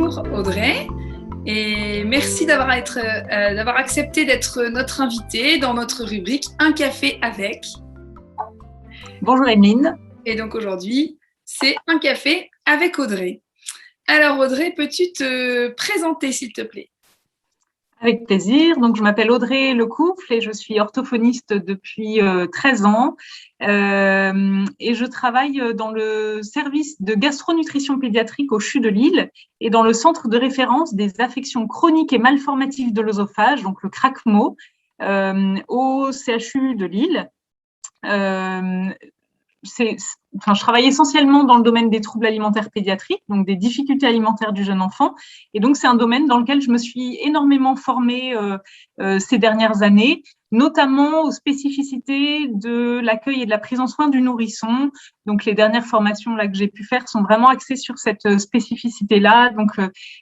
Bonjour Audrey et merci d'avoir accepté d'être notre invitée dans notre rubrique Un café avec. Bonjour Emeline. Et donc aujourd'hui, c'est Un café avec Audrey. Alors Audrey, peux-tu te présenter s'il te plaît ? Avec plaisir. Donc, je m'appelle Audrey Lecouffle et je suis orthophoniste depuis 13 ans. Et je travaille dans le service de gastronutrition pédiatrique au CHU de Lille et dans le centre de référence des affections chroniques et malformatives de l'œsophage, donc le CRACMO, au CHU de Lille. Je travaille essentiellement dans le domaine des troubles alimentaires pédiatriques, donc des difficultés alimentaires du jeune enfant. Et donc, c'est un domaine dans lequel je me suis énormément formée ces dernières années, notamment aux spécificités de l'accueil et de la prise en soin du nourrisson. Donc, les dernières formations là que j'ai pu faire sont vraiment axées sur cette spécificité-là. Donc,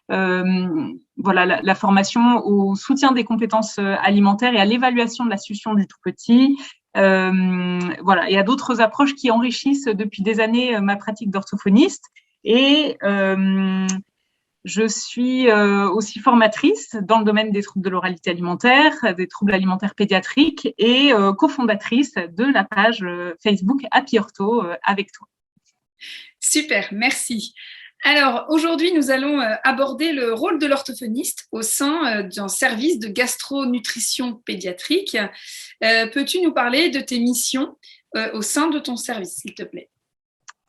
voilà, la formation au soutien des compétences alimentaires et à l'évaluation de la succion du tout petit. Voilà, il y a d'autres approches qui enrichissent depuis des années ma pratique d'orthophoniste et je suis aussi formatrice dans le domaine des troubles de l'oralité alimentaire, des troubles alimentaires pédiatriques et cofondatrice de la page Facebook Happy Ortho avec toi. Super, merci. Alors, aujourd'hui, nous allons aborder le rôle de l'orthophoniste au sein d'un service de gastronutrition pédiatrique. Peux-tu nous parler de tes missions au sein de ton service, s'il te plaît ?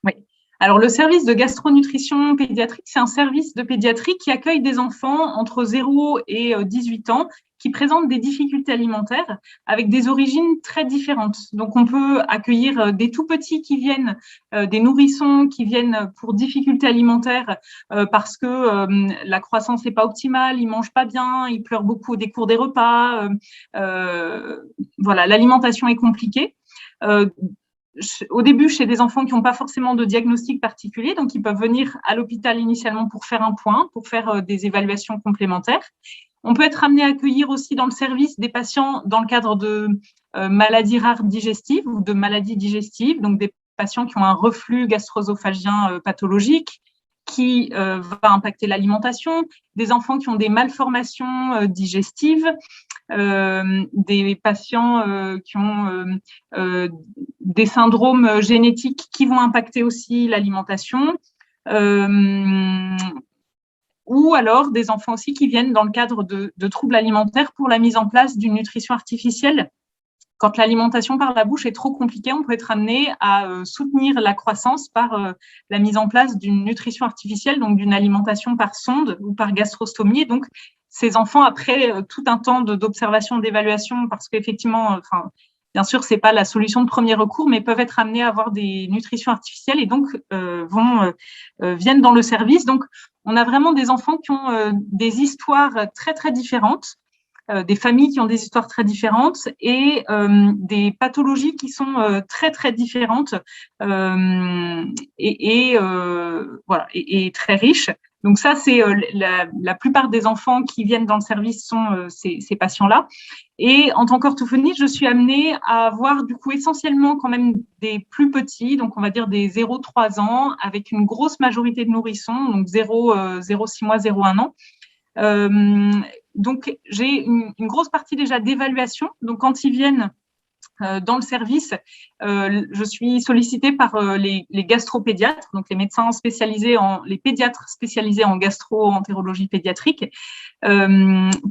Oui. Alors, le service de gastronutrition pédiatrique, c'est un service de pédiatrie qui accueille des enfants entre 0 et 18 ans qui présentent des difficultés alimentaires avec des origines très différentes. Donc, on peut accueillir des tout petits qui viennent, des nourrissons qui viennent pour difficultés alimentaires parce que la croissance n'est pas optimale, ils mangent pas bien, ils pleurent beaucoup au décours des repas. Voilà, l'alimentation est compliquée. Au début, chez des enfants qui n'ont pas forcément de diagnostic particulier, donc ils peuvent venir à l'hôpital initialement pour faire un point, pour faire des évaluations complémentaires. On peut être amené à accueillir aussi dans le service des patients dans le cadre de maladies rares digestives ou de maladies digestives, donc des patients qui ont un reflux gastro-œsophagien pathologique qui va impacter l'alimentation, des enfants qui ont des malformations digestives, des patients qui ont des syndromes génétiques qui vont impacter aussi l'alimentation, ou alors des enfants aussi qui viennent dans le cadre de troubles alimentaires pour la mise en place d'une nutrition artificielle. Quand l'alimentation par la bouche est trop compliquée, on peut être amené à soutenir la croissance par la mise en place d'une nutrition artificielle, donc d'une alimentation par sonde ou par gastrostomie. Et donc, ces enfants, après tout un temps d'observation, d'évaluation, parce qu'effectivement, bien sûr, c'est pas la solution de premier recours, mais peuvent être amenés à avoir des nutritions artificielles et donc viennent dans le service. Donc, on a vraiment des enfants qui ont des histoires très, très différentes, des familles qui ont des histoires très différentes et des pathologies qui sont très, très différentes voilà, et très riches. Donc ça, c'est la plupart des enfants qui viennent dans le service sont ces patients-là. Et en tant qu'orthophoniste, je suis amenée à voir du coup essentiellement quand même des plus petits, donc on va dire des 0-3 ans, avec une grosse majorité de nourrissons, donc 0-6 mois, 0-1 an. Donc j'ai une grosse partie déjà d'évaluation. Donc quand ils viennent dans le service, je suis sollicitée par les gastropédiatres, donc les médecins spécialisés les pédiatres spécialisés en gastro-entérologie pédiatrique,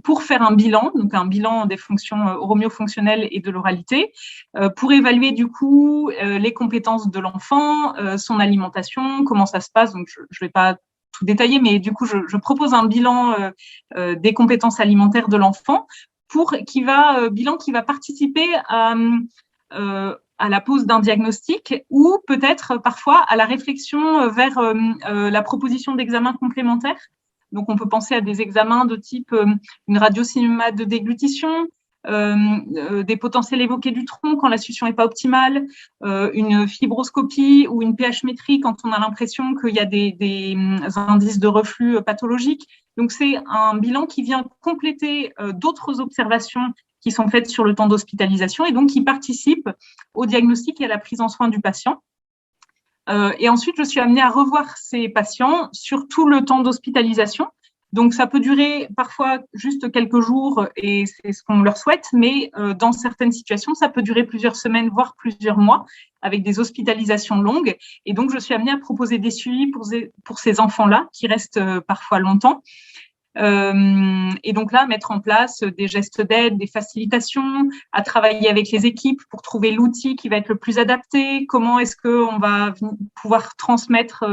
pour faire un bilan, donc un bilan des fonctions oromio-fonctionnelles et de l'oralité, pour évaluer du coup les compétences de l'enfant, son alimentation, comment ça se passe. Donc je vais pas tout détailler, mais du coup je propose un bilan des compétences alimentaires de l'enfant bilan qui va participer à la pose d'un diagnostic ou peut-être parfois à la réflexion vers la proposition d'examens complémentaires. Donc, on peut penser à des examens de type une radiocinéma de déglutition, des potentiels évoqués du tronc quand la succion n'est pas optimale, une fibroscopie ou une pH-métrie quand on a l'impression qu'il y a des indices de reflux pathologique. Donc, c'est un bilan qui vient compléter d'autres observations qui sont faites sur le temps d'hospitalisation et donc qui participent au diagnostic et à la prise en soin du patient. Et ensuite, je suis amenée à revoir ces patients sur tout le temps d'hospitalisation. Donc, ça peut durer parfois juste quelques jours et c'est ce qu'on leur souhaite, mais dans certaines situations, ça peut durer plusieurs semaines, voire plusieurs mois, avec des hospitalisations longues. Et donc, je suis amenée à proposer des suivis pour ces enfants-là qui restent parfois longtemps. Et donc là, mettre en place des gestes d'aide, des facilitations, à travailler avec les équipes pour trouver l'outil qui va être le plus adapté. Comment est-ce qu'on va pouvoir transmettre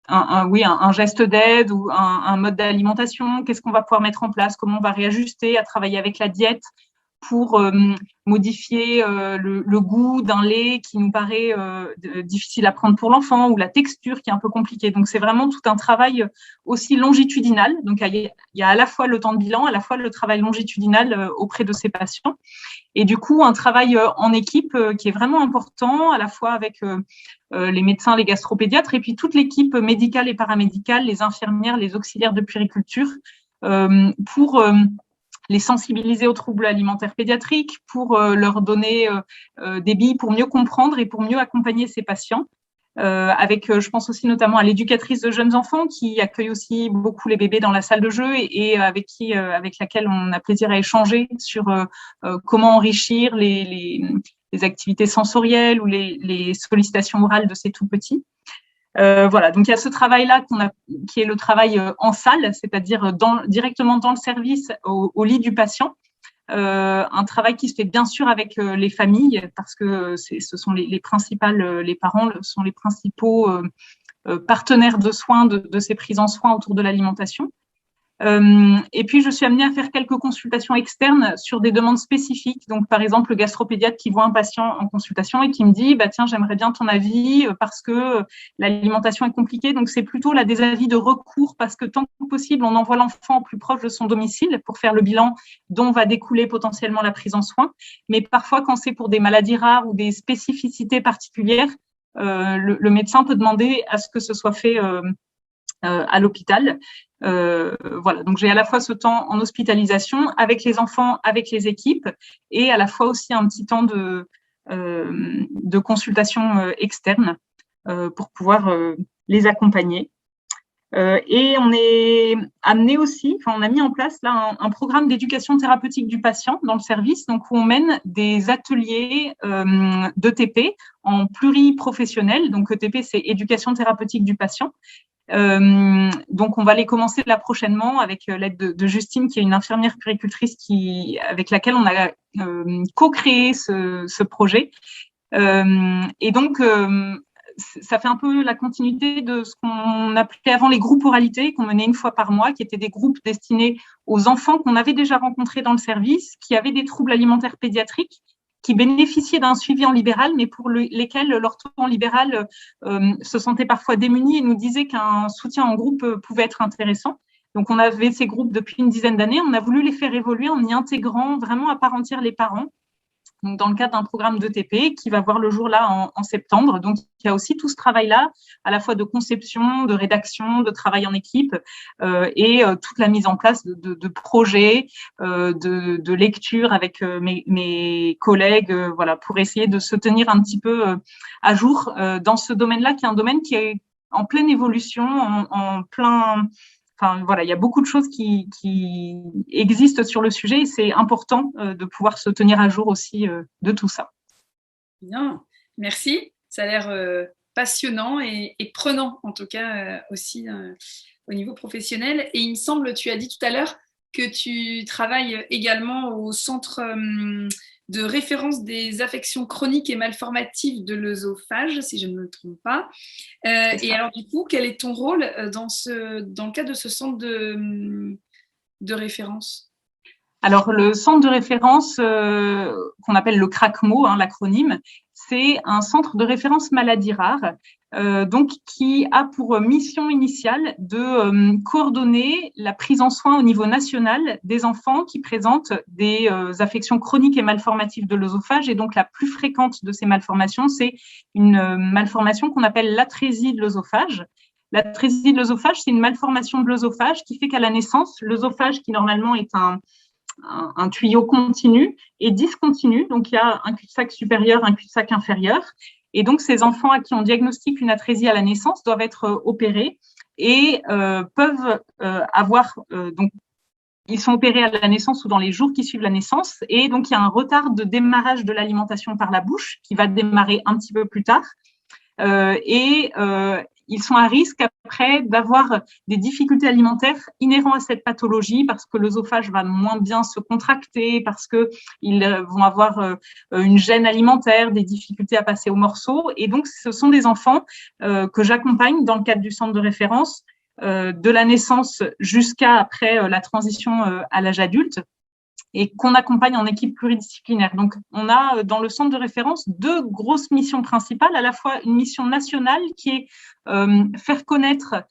un geste d'aide ou un mode d'alimentation, qu'est-ce qu'on va pouvoir mettre en place, comment on va réajuster, à travailler avec la diète pour modifier le goût d'un lait qui nous paraît difficile à prendre pour l'enfant ou la texture qui est un peu compliquée. Donc, c'est vraiment tout un travail aussi longitudinal. Donc, il y a à la fois le temps de bilan, à la fois le travail longitudinal auprès de ces patients. Et du coup, un travail en équipe qui est vraiment important, à la fois avec les médecins, les gastropédiatres, et puis toute l'équipe médicale et paramédicale, les infirmières, les auxiliaires de puériculture, pour les sensibiliser aux troubles alimentaires pédiatriques, pour leur donner des billes pour mieux comprendre et pour mieux accompagner ces patients. Je pense aussi notamment à l'éducatrice de jeunes enfants qui accueille aussi beaucoup les bébés dans la salle de jeu et avec laquelle on a plaisir à échanger sur comment enrichir les activités sensorielles ou les sollicitations orales de ces tout petits. Voilà, donc il y a ce travail-là qui est le travail en salle, c'est-à-dire directement dans le service, au lit du patient. Un travail qui se fait bien sûr avec les familles, parce que ce sont les parents sont les principaux partenaires de soins de ces prises en soins autour de l'alimentation. Et puis, je suis amenée à faire quelques consultations externes sur des demandes spécifiques. Donc, par exemple, le gastropédiatre qui voit un patient en consultation et qui me dit « Tiens, j'aimerais bien ton avis parce que l'alimentation est compliquée. » Donc, c'est plutôt là des avis de recours parce que tant que possible, on envoie l'enfant plus proche de son domicile pour faire le bilan dont va découler potentiellement la prise en soin. Mais parfois, quand c'est pour des maladies rares ou des spécificités particulières, le médecin peut demander à ce que ce soit fait à l'hôpital. Voilà, donc j'ai à la fois ce temps en hospitalisation avec les enfants, avec les équipes, et à la fois aussi un petit temps de consultation externe pour pouvoir les accompagner. Et on est amené aussi, on a mis en place là un programme d'éducation thérapeutique du patient dans le service, donc où on mène des ateliers d'ETP en pluriprofessionnel. Donc ETP, c'est éducation thérapeutique du patient. Donc, on va les commencer là prochainement avec l'aide de Justine, qui est une infirmière puéricultrice avec laquelle on a co-créé ce projet. Et donc, ça fait un peu la continuité de ce qu'on appelait avant les groupes oralité, qu'on menait une fois par mois, qui étaient des groupes destinés aux enfants qu'on avait déjà rencontrés dans le service, qui avaient des troubles alimentaires pédiatriques, qui bénéficiaient d'un suivi en libéral, mais pour lesquels l'ortho en libéral se sentait parfois démunis et nous disait qu'un soutien en groupe pouvait être intéressant. Donc, on avait ces groupes depuis une dizaine d'années. On a voulu les faire évoluer en y intégrant vraiment à part entière les parents. Donc, dans le cadre d'un programme d'ETP qui va voir le jour là en septembre. Donc, il y a aussi tout ce travail-là, à la fois de conception, de rédaction, de travail en équipe et toute la mise en place de projets, de lecture avec mes collègues, voilà, pour essayer de se tenir un petit peu à jour dans ce domaine-là, qui est un domaine qui est en pleine évolution, en plein... Enfin, voilà, il y a beaucoup de choses qui existent sur le sujet et c'est important de pouvoir se tenir à jour aussi de tout ça. Bien, merci. Ça a l'air passionnant et prenant, en tout cas, aussi au niveau professionnel. Et il me semble, tu as dit tout à l'heure que tu travailles également au centre de référence des affections chroniques et malformatives de l'œsophage, si je ne me trompe pas. Et alors, du coup, quel est ton rôle dans le cadre de ce centre de référence ? Alors, le centre de référence qu'on appelle le CRACMO, l'acronyme, c'est un centre de référence maladies rares, donc qui a pour mission initiale de coordonner la prise en soin au niveau national des enfants qui présentent des affections chroniques et malformatives de l'œsophage. Et donc, la plus fréquente de ces malformations, c'est une malformation qu'on appelle l'atrésie de l'œsophage. L'atrésie de l'œsophage, c'est une malformation de l'œsophage qui fait qu'à la naissance, l'œsophage, qui normalement est un tuyau continu et discontinu. Donc, il y a un cul-de-sac supérieur, un cul-de-sac inférieur. Et donc, ces enfants à qui on diagnostique une atrésie à la naissance doivent être opérés et peuvent avoir donc ils sont opérés à la naissance ou dans les jours qui suivent la naissance. Et donc, il y a un retard de démarrage de l'alimentation par la bouche qui va démarrer un petit peu plus tard. Ils sont à risque après d'avoir des difficultés alimentaires inhérentes à cette pathologie parce que l'œsophage va moins bien se contracter, parce qu'ils vont avoir une gêne alimentaire, des difficultés à passer aux morceaux. Et donc, ce sont des enfants que j'accompagne dans le cadre du centre de référence de la naissance jusqu'à après la transition à l'âge adulte et qu'on accompagne en équipe pluridisciplinaire. Donc, on a dans le centre de référence 2 grosses missions principales, à la fois une mission nationale qui est faire connaître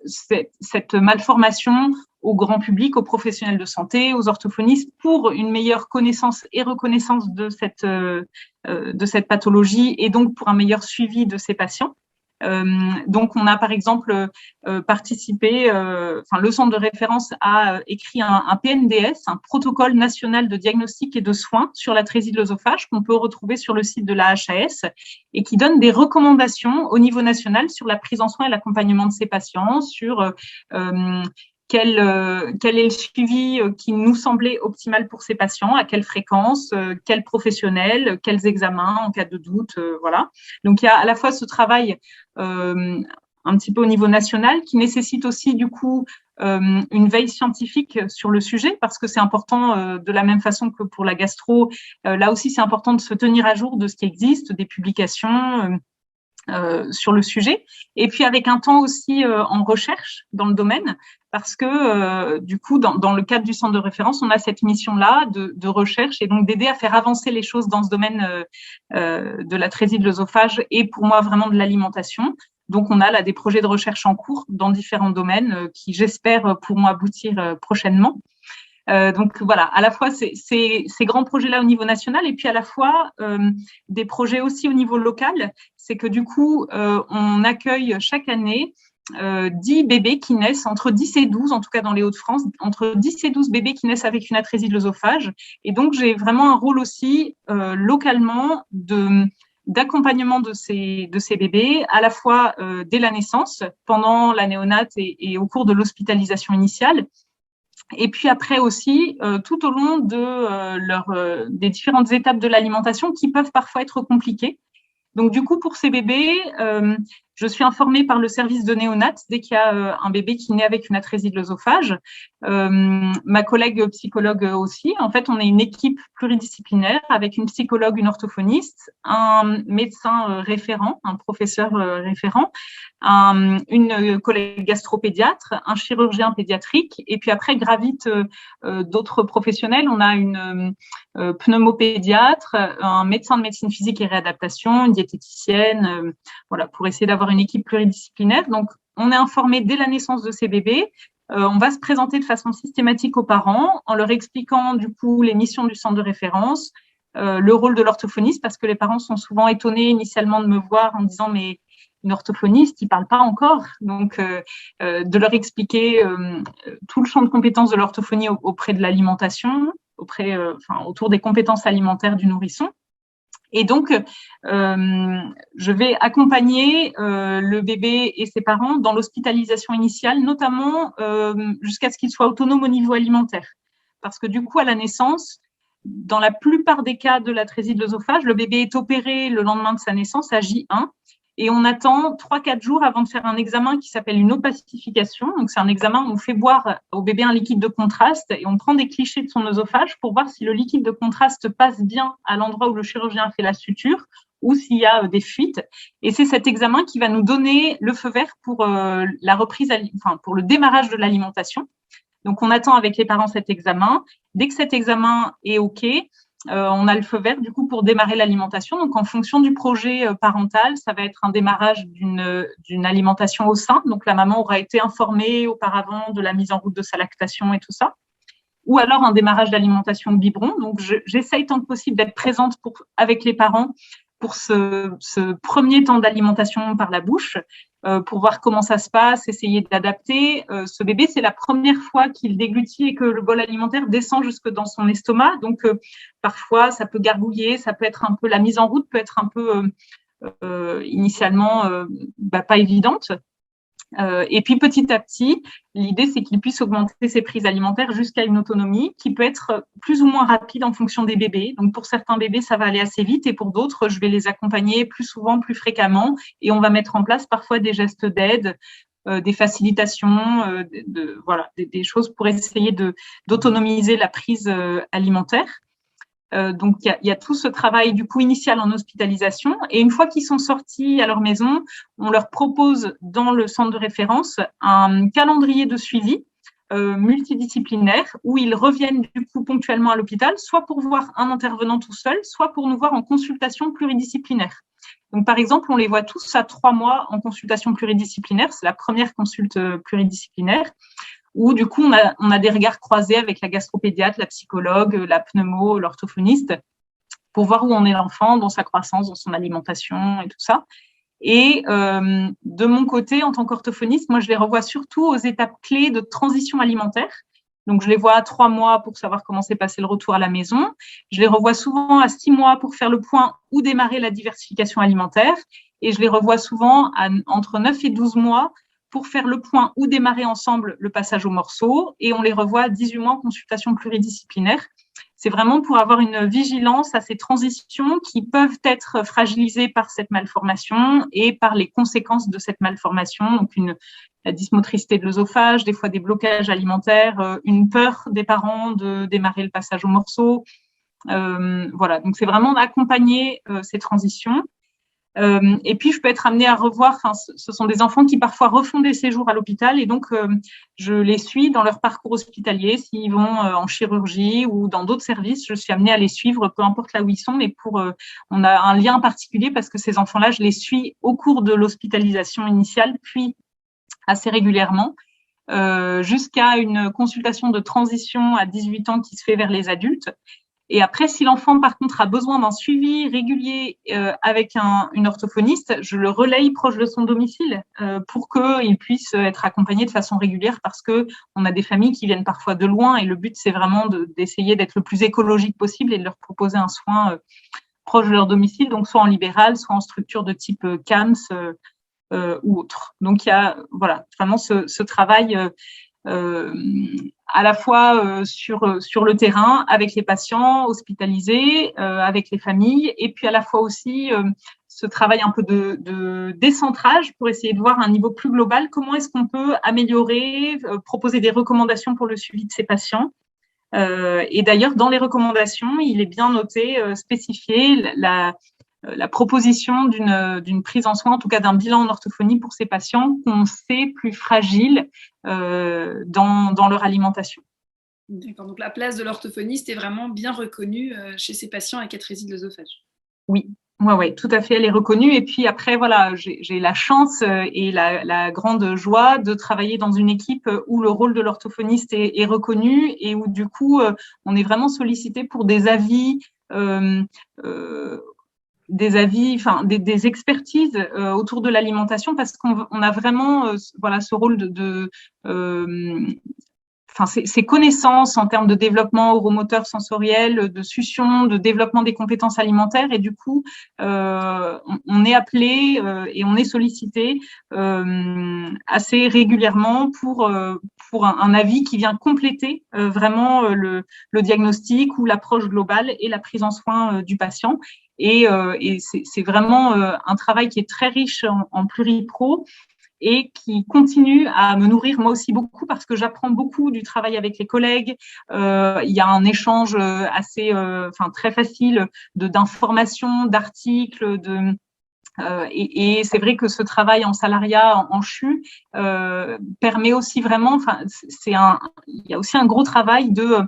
cette malformation au grand public, aux professionnels de santé, aux orthophonistes, pour une meilleure connaissance et reconnaissance de cette pathologie et donc pour un meilleur suivi de ces patients. Donc, on a par exemple participé, le centre de référence a écrit un PNDS, un protocole national de diagnostic et de soins sur l'atrésie de l'œsophage qu'on peut retrouver sur le site de la HAS et qui donne des recommandations au niveau national sur la prise en soin et l'accompagnement de ces patients, sur quel est le suivi qui nous semblait optimal pour ces patients, à quelle fréquence, quels professionnels, quels examens en cas de doute, voilà. Donc, il y a à la fois ce travail un petit peu au niveau national qui nécessite aussi, du coup, une veille scientifique sur le sujet parce que c'est important de la même façon que pour la gastro. Là aussi, c'est important de se tenir à jour de ce qui existe, des publications sur le sujet, et puis avec un temps aussi en recherche dans le domaine, parce que du coup, dans le cadre du centre de référence, on a cette mission-là de recherche et donc d'aider à faire avancer les choses dans ce domaine de l'atrésie de l'œsophage et pour moi vraiment de l'alimentation. Donc, on a là des projets de recherche en cours dans différents domaines qui, j'espère, pourront aboutir prochainement. Donc voilà, à la fois ces grands projets-là au niveau national et puis à la fois des projets aussi au niveau local. C'est que du coup, on accueille chaque année 10 bébés qui naissent, entre 10 et 12, en tout cas dans les Hauts-de-France, entre 10 et 12 bébés qui naissent avec une atrésie de l'œsophage. Et donc, j'ai vraiment un rôle aussi localement d'accompagnement de ces bébés, à la fois dès la naissance, pendant la néonate et au cours de l'hospitalisation initiale, et puis après aussi, tout au long de des différentes étapes de l'alimentation qui peuvent parfois être compliquées. Donc, du coup, pour ces bébés, je suis informée par le service de néonat dès qu'il y a un bébé qui naît avec une atrésie de l'œsophage. Ma collègue psychologue aussi. En fait, on est une équipe pluridisciplinaire avec une psychologue, une orthophoniste, un médecin référent, un professeur référent, une collègue gastropédiatre, un chirurgien pédiatrique, et puis après gravitent d'autres professionnels. On a une pneumopédiatre, un médecin de médecine physique et réadaptation, une diététicienne, voilà, pour essayer d'avoir une équipe pluridisciplinaire. Donc, on est informé dès la naissance de ces bébés. On va se présenter de façon systématique aux parents en leur expliquant du coup les missions du centre de référence, le rôle de l'orthophoniste, parce que les parents sont souvent étonnés initialement de me voir en disant mais une orthophoniste, il parle pas encore. Donc, de leur expliquer tout le champ de compétences de l'orthophonie auprès de l'alimentation, autour des compétences alimentaires du nourrisson. Et donc, je vais accompagner le bébé et ses parents dans l'hospitalisation initiale, notamment jusqu'à ce qu'il soit autonome au niveau alimentaire. Parce que du coup, à la naissance, dans la plupart des cas de l'atrésie de l'œsophage, le bébé est opéré le lendemain de sa naissance à J1. Et on attend 3-4 jours avant de faire un examen qui s'appelle une opacification. Donc, c'est un examen où on fait boire au bébé un liquide de contraste et on prend des clichés de son œsophage pour voir si le liquide de contraste passe bien à l'endroit où le chirurgien fait la suture ou s'il y a des fuites. Et c'est cet examen qui va nous donner le feu vert pour la reprise, pour le démarrage de l'alimentation. Donc, on attend avec les parents cet examen. Dès que cet examen est OK, on a le feu vert du coup pour démarrer l'alimentation. Donc, en fonction du projet parental, ça va être un démarrage d'une alimentation au sein. Donc, la maman aura été informée auparavant de la mise en route de sa lactation et tout ça. Ou alors un démarrage d'alimentation au biberon. Donc, j'essaye tant que possible d'être présente avec les parents pour ce premier temps d'alimentation par la bouche, pour voir comment ça se passe, essayer d'adapter. Ce bébé, c'est la première fois qu'il déglutit et que le bol alimentaire descend jusque dans son estomac. Donc, parfois, ça peut gargouiller, ça peut être un peu, la mise en route peut être un peu initialement pas évidente. Et puis petit à petit, l'idée c'est qu'il puisse augmenter ses prises alimentaires jusqu'à une autonomie qui peut être plus ou moins rapide en fonction des bébés. Donc pour certains bébés, ça va aller assez vite et pour d'autres, je vais les accompagner plus souvent, plus fréquemment et on va mettre en place parfois des gestes d'aide, des facilitations, voilà, des choses pour essayer d'autonomiser la prise alimentaire. Donc, il y a tout ce travail du coup initial en hospitalisation. Et une fois qu'ils sont sortis à leur maison, on leur propose dans le centre de référence un calendrier de suivi multidisciplinaire où ils reviennent du coup ponctuellement à l'hôpital, soit pour voir un intervenant tout seul, soit pour nous voir en consultation pluridisciplinaire. Donc, par exemple, on les voit tous à 3 mois en consultation pluridisciplinaire. C'est la première consulte pluridisciplinaire où du coup, on a des regards croisés avec la gastropédiatre, la psychologue, la pneumo, l'orthophoniste, pour voir où en est l'enfant dans sa croissance, dans son alimentation et tout ça. Et de mon côté, en tant qu'orthophoniste, moi, je les revois surtout aux étapes clés de transition alimentaire. Donc, je les vois à 3 mois pour savoir comment s'est passé le retour à la maison. Je les revois souvent à 6 mois pour faire le point où démarrer la diversification alimentaire. Et je les revois souvent entre 9 et 12 mois pour faire le point ou démarrer ensemble le passage au morceau, et on les revoit à 18 mois en consultation pluridisciplinaire. C'est vraiment pour avoir une vigilance à ces transitions qui peuvent être fragilisées par cette malformation et par les conséquences de cette malformation, donc la dysmotricité de l'œsophage, des fois des blocages alimentaires, une peur des parents de démarrer le passage au morceau. Voilà, donc c'est vraiment d'accompagner ces transitions. Et puis, je peux être amenée à revoir, ce sont des enfants qui parfois refont des séjours à l'hôpital et donc je les suis dans leur parcours hospitalier. S'ils vont en chirurgie ou dans d'autres services, je suis amenée à les suivre, peu importe là où ils sont, mais on a un lien particulier parce que ces enfants-là, je les suis au cours de l'hospitalisation initiale, puis assez régulièrement, jusqu'à une consultation de transition à 18 ans qui se fait vers les adultes. Et après, si l'enfant, par contre, a besoin d'un suivi régulier avec une orthophoniste, je le relaye proche de son domicile pour qu'il puisse être accompagné de façon régulière parce que on a des familles qui viennent parfois de loin et le but, c'est vraiment d'essayer d'être le plus écologique possible et de leur proposer un soin proche de leur domicile, donc soit en libéral, soit en structure de type CAMS ou autre. Donc, il y a voilà, vraiment ce travail à la fois sur le terrain avec les patients hospitalisés, avec les familles, et puis à la fois aussi ce travail un peu de décentrage pour essayer de voir à un niveau plus global comment est-ce qu'on peut améliorer, proposer des recommandations pour le suivi de ces patients. Et d'ailleurs, dans les recommandations, il est bien noté, spécifié la proposition d'une prise en soin, en tout cas d'un bilan en orthophonie pour ces patients qu'on sait plus fragiles dans leur alimentation. D'accord, donc la place de l'orthophoniste est vraiment bien reconnue chez ces patients avec atrésie de l'œsophage. Oui, ouais, tout à fait, elle est reconnue. Et puis après, voilà, j'ai la chance et la grande joie de travailler dans une équipe où le rôle de l'orthophoniste est reconnu et où du coup, on est vraiment sollicité pour des avis des expertises autour de l'alimentation parce qu'on a vraiment voilà ce rôle ces connaissances en termes de développement oromoteur sensoriel, de succion, de développement des compétences alimentaires et du coup on est appelé et on est sollicité assez régulièrement pour un avis qui vient compléter vraiment le diagnostic ou l'approche globale et la prise en soin du patient. Et c'est vraiment un travail qui est très riche en pluripro et qui continue à me nourrir moi aussi beaucoup parce que j'apprends beaucoup du travail avec les collègues. Il y a un échange assez, très facile d'informations, d'articles, et c'est vrai que ce travail en salariat, en CHU, permet aussi vraiment, il y a aussi un gros travail de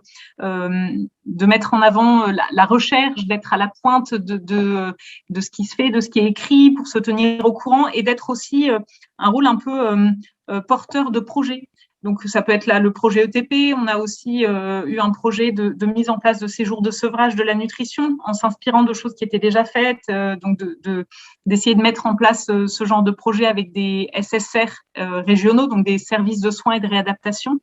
mettre en avant la recherche, d'être à la pointe de ce qui se fait, de ce qui est écrit pour se tenir au courant et d'être aussi un rôle un peu porteur de projet. Donc, ça peut être là le projet ETP. On a aussi eu un projet de mise en place de séjours de sevrage de la nutrition en s'inspirant de choses qui étaient déjà faites. Donc, d'essayer de mettre en place ce genre de projet avec des SSR régionaux, donc des services de soins et de réadaptation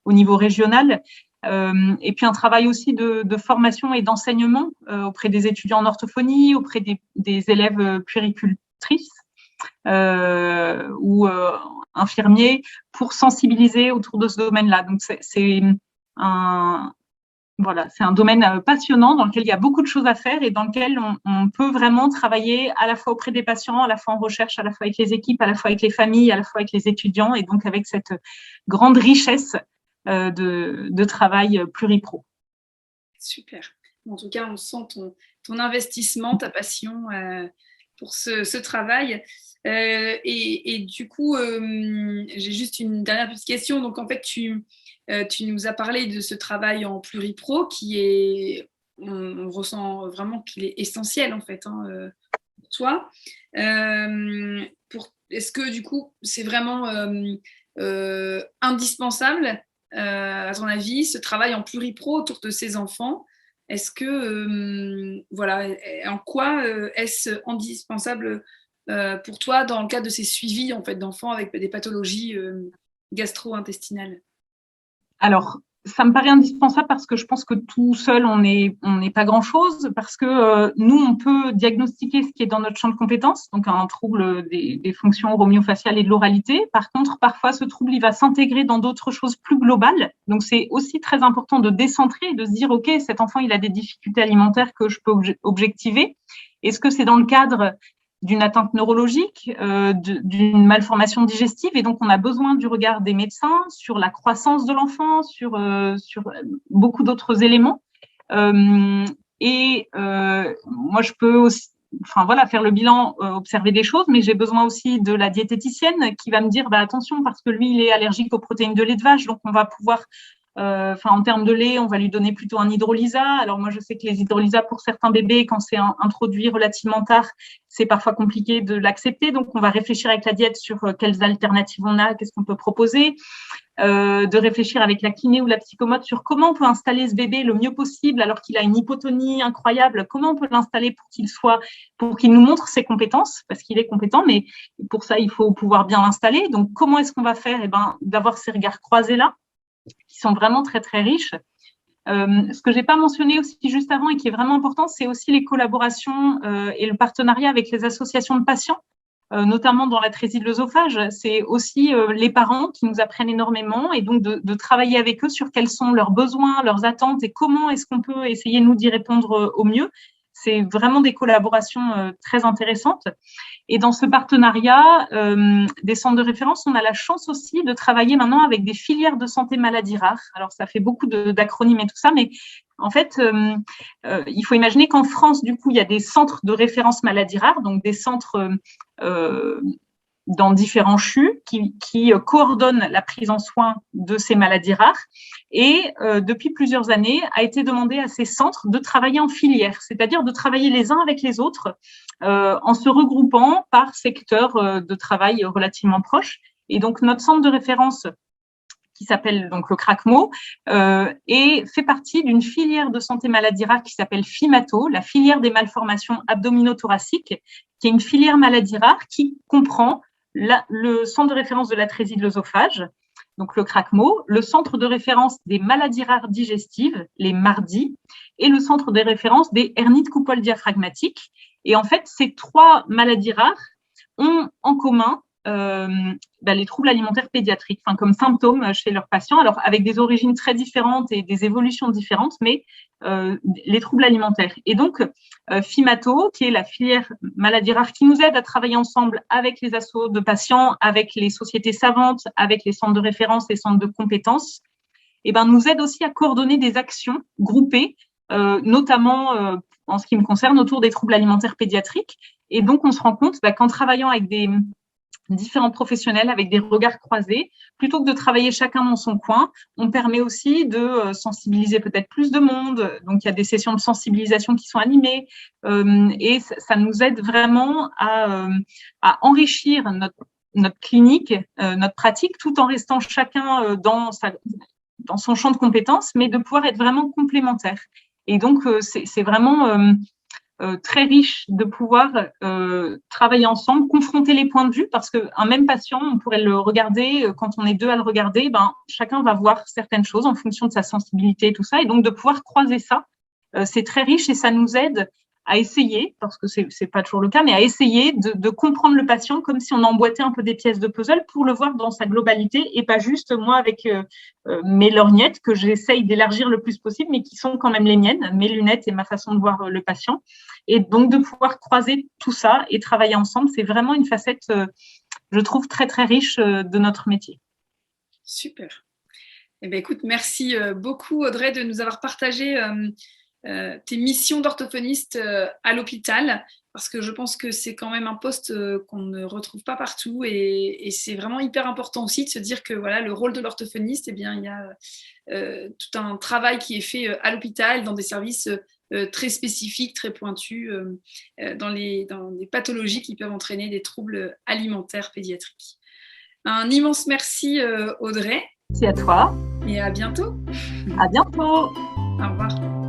au niveau régional. Et puis un travail aussi de formation et d'enseignement auprès des étudiants en orthophonie, auprès des élèves puéricultrices ou infirmiers, pour sensibiliser autour de ce domaine-là. Donc c'est un domaine passionnant dans lequel il y a beaucoup de choses à faire et dans lequel on peut vraiment travailler à la fois auprès des patients, à la fois en recherche, à la fois avec les équipes, à la fois avec les familles, à la fois avec les étudiants, et donc avec cette grande richesse de travail pluripro. Super. En tout cas, on sent ton investissement, ta passion pour ce travail. Et du coup, j'ai juste une dernière petite question. Donc, en fait, tu nous as parlé de ce travail en pluripro qui est, on ressent vraiment qu'il est essentiel, en fait, pour toi. Est-ce que, du coup, c'est vraiment indispensable à ton avis, ce travail en pluripro autour de ces enfants? Est-ce que, en quoi est-ce indispensable pour toi dans le cadre de ces suivis en fait, d'enfants avec des pathologies gastro-intestinales? Alors, ça me paraît indispensable parce que je pense que tout seul, on n'est pas grand-chose, parce que nous, on peut diagnostiquer ce qui est dans notre champ de compétences, donc un trouble des fonctions romiofaciales et de l'oralité. Par contre, parfois, ce trouble, il va s'intégrer dans d'autres choses plus globales. Donc, c'est aussi très important de décentrer et de se dire, OK, cet enfant, il a des difficultés alimentaires que je peux objectiver. Est-ce que c'est dans le cadre d'une atteinte neurologique, d'une malformation digestive, et donc on a besoin du regard des médecins sur la croissance de l'enfant, sur beaucoup d'autres éléments. Moi, je peux aussi, faire le bilan, observer des choses, mais j'ai besoin aussi de la diététicienne qui va me dire, attention, parce que lui, il est allergique aux protéines de lait de vache, donc on va pouvoir en termes de lait, on va lui donner plutôt un hydrolysa. Alors moi, je sais que les hydrolysas pour certains bébés, quand c'est introduit relativement tard, c'est parfois compliqué de l'accepter. Donc on va réfléchir avec la diète sur quelles alternatives on a, qu'est-ce qu'on peut proposer, de réfléchir avec la kiné ou la psychomote sur comment on peut installer ce bébé le mieux possible alors qu'il a une hypotonie incroyable. Comment on peut l'installer pour qu'il nous montre ses compétences, parce qu'il est compétent, mais pour ça il faut pouvoir bien l'installer. Donc comment est-ce qu'on va faire? D'avoir ces regards croisés là, qui sont vraiment très, très riches. Ce que j'ai pas mentionné aussi juste avant et qui est vraiment important, c'est aussi les collaborations et le partenariat avec les associations de patients, notamment dans l'atrésie de l'œsophage. C'est aussi les parents qui nous apprennent énormément, et donc de travailler avec eux sur quels sont leurs besoins, leurs attentes et comment est-ce qu'on peut essayer, nous, d'y répondre au mieux. C'est vraiment des collaborations très intéressantes. Et dans ce partenariat des centres de référence, on a la chance aussi de travailler maintenant avec des filières de santé maladies rares. Alors, ça fait beaucoup d'acronymes et tout ça, mais en fait, il faut imaginer qu'en France, du coup, il y a des centres de référence maladies rares, donc des centres dans différents CHU qui coordonnent la prise en soin de ces maladies rares. Et depuis plusieurs années, a été demandé à ces centres de travailler en filière, c'est-à-dire de travailler les uns avec les autres en se regroupant par secteur de travail relativement proche. Et donc, notre centre de référence, qui s'appelle donc le CRACMO, et fait partie d'une filière de santé maladies rares qui s'appelle FIMATO, la filière des malformations abdominothoraciques, qui est une filière maladies rares qui comprend le centre de référence de l'atrésie de l'œsophage, donc le CRACMO, le centre de référence des maladies rares digestives, les MARDI, et le centre de référence des hernies de coupole diaphragmatique. Et en fait, ces trois maladies rares ont en commun les troubles alimentaires pédiatriques, comme symptômes chez leurs patients, alors avec des origines très différentes et des évolutions différentes, mais les troubles alimentaires. Et donc, FIMATO, qui est la filière maladies rares, qui nous aide à travailler ensemble avec les assos de patients, avec les sociétés savantes, avec les centres de référence et centres de compétences, nous aide aussi à coordonner des actions groupées, notamment en ce qui me concerne, autour des troubles alimentaires pédiatriques. Et donc, on se rend compte qu'en travaillant avec des différents professionnels, avec des regards croisés, plutôt que de travailler chacun dans son coin, on permet aussi de sensibiliser peut-être plus de monde. Donc, il y a des sessions de sensibilisation qui sont animées et ça nous aide vraiment à enrichir notre clinique, notre pratique, tout en restant chacun dans son champ de compétences, mais de pouvoir être vraiment complémentaires. Et donc, c'est vraiment très riche de pouvoir travailler ensemble, confronter les points de vue, parce qu'un même patient, on pourrait le regarder, quand on est deux à le regarder, chacun va voir certaines choses en fonction de sa sensibilité et tout ça. Et donc, de pouvoir croiser ça, c'est très riche et ça nous aide à essayer, parce que c'est pas toujours le cas, mais à essayer de comprendre le patient comme si on emboîtait un peu des pièces de puzzle pour le voir dans sa globalité et pas juste moi avec mes lorgnettes que j'essaye d'élargir le plus possible, mais qui sont quand même les miennes, mes lunettes et ma façon de voir le patient. Et donc, de pouvoir croiser tout ça et travailler ensemble, c'est vraiment une facette, je trouve, très, très riche de notre métier. Super. Eh bien, écoute, merci beaucoup, Audrey, de nous avoir partagé tes missions d'orthophoniste à l'hôpital, parce que je pense que c'est quand même un poste qu'on ne retrouve pas partout, et c'est vraiment hyper important aussi de se dire que voilà, le rôle de l'orthophoniste, eh bien, il y a tout un travail qui est fait à l'hôpital, dans des services très spécifiques, très pointus, dans des pathologies qui peuvent entraîner des troubles alimentaires pédiatriques. Un immense merci, Audrey. Merci à toi. Et à bientôt. À bientôt. Au revoir.